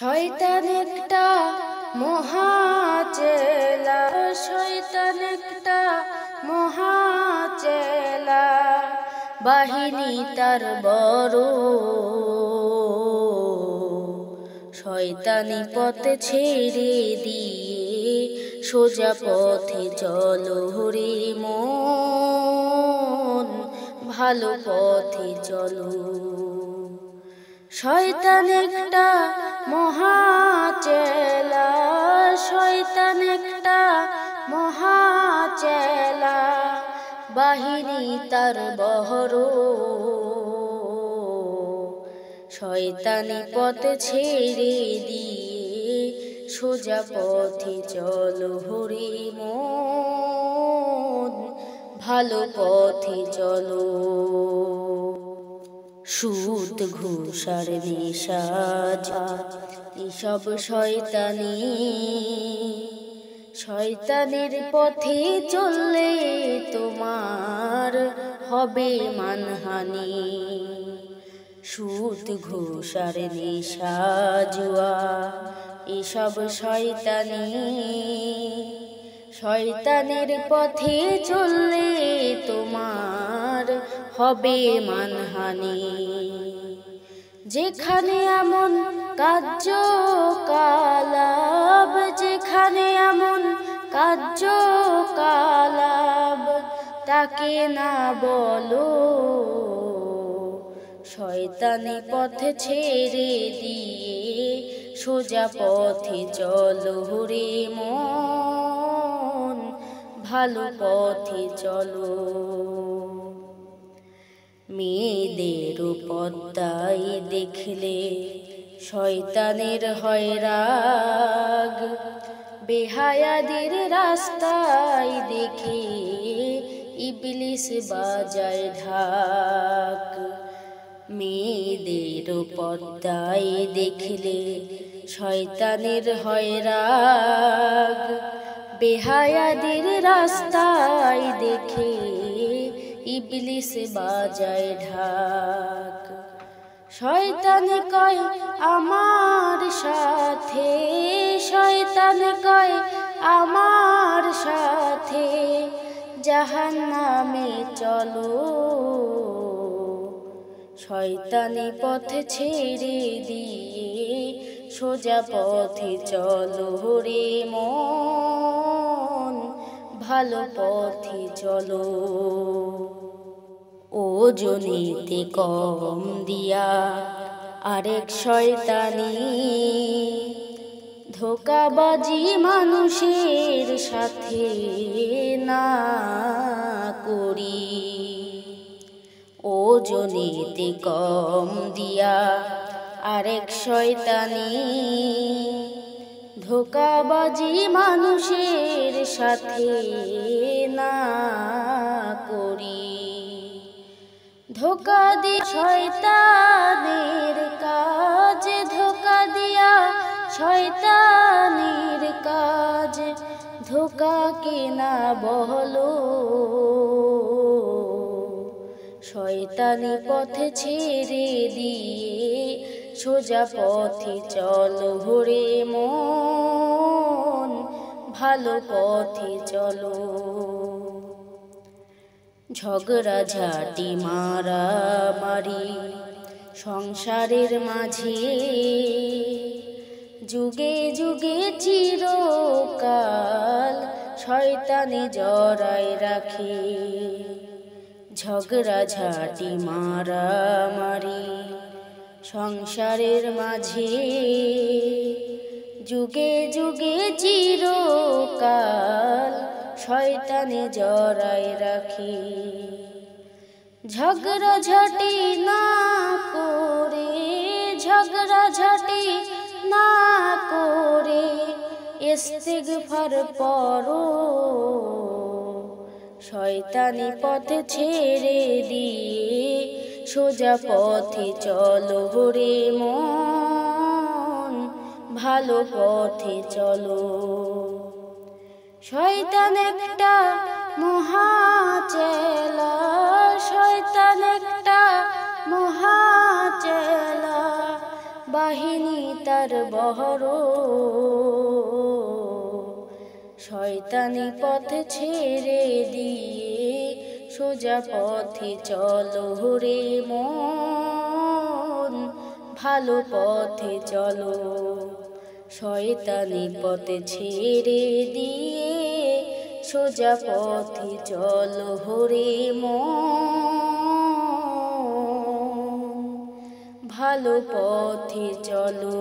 শয়তান একটা মহাচেলা, শয়তান একটা মহাচেলা, বাহিনী তার বড়। শয়তানি পথে ছেড়ে দিয়ে সোজা পথে চলো রে মন, ভালো পথে চলো। শয়তান একটা মহাচেলা, শয়তান একটা মহাচেলা, বাহিনী তার বহর। শয়তানি পথে ছেড়ে দিয়ে সোজা পথে চলো রে মন, ভালো পথে চলো। সুদ ঘুষ আর নেশা এসব শয়তানি, শয়তানের পথে চললে তোমার হবে মানহানি। সুদ ঘুষ আর নেশা জুয়া এসব শয়তানি, শয়তানের পথে চললে তোমার হবে মানহানি। যেখানে এমন কার্যকলাপ, যেখানে এমন কার্যকলাপ, তাকে না বলো। শয়তানি পথে ছেড়ে দিয়ে সোজা পথে চলো রে মন, ভালো পথে চলো। মেয়েদের পদ্মায় দেখলে শয়তানের হয় রাগ, বেহায়াদের রাস্তায় দেখে ইবলিস বাজায় ঢাক। মেয়েদের পদ্মায় দেখলে শয়তানের হয় রাগ, বেহায়াদের রাস্তায় দেখে ইবলিস বাজায় ঢাক। শয়তান কয় আমার সাথে, শয়তান কয় আমার সাথে, জাহান্নামে চলো। শয়তানি পথে ছেড়ে দিয়ে সোজা পথে চলো রে মন, ভালো পথে চলো। ওজনেতে কম দিয়া আরেক শয়তানি, ধোঁকাবাজি মানুষের সাথে না করি। ওজনেতে কম দিয়া আরেক শয়তানি, ধোঁকাবাজি মানুষের সাথে না করি। ধোঁকা দিয়ে শয়তানের কাজ, ধোঁকা দিয়া শয়তানের কাজ, ধোঁকা কেনা বলো। শয়তানি পথে ছেড়ে দিয়ে সোজা পথে চলো রে মন, ভালো পথে চলো। ঝগড়া ঝাঁটি মারামারি সংসারের মাঝে, যুগে যুগে চিরকাল শয়তানি জড়ায় রাখে। ঝগড়া ঝাঁটি মারামারি সংসারের মাঝে, যুগে যুগে চিরকাল শয়তানি জড়ায় রাখে। ঝগড়া ঝাঁটি না করে, ঝগড়া ঝাঁটি না করে ইস্তিগফার পড়ো। শয়তানি পথে ছেড়ে দিয়ে সোজা পথে চলো রে মন, ভালো পথে চলো। শয়তান একটা মহাচেলা, শয়তান একটা মহাচেলা, বাহিনী তার বহর, শয়তানি পথ ছেড়ে দিয়ে সোজা পথে চলো রে মন, ভালো পথে চলো। শয়তানি পথে ছেড়ে দিয়ে সোজা পথে চলো রে মন, ভালো পথে চলো।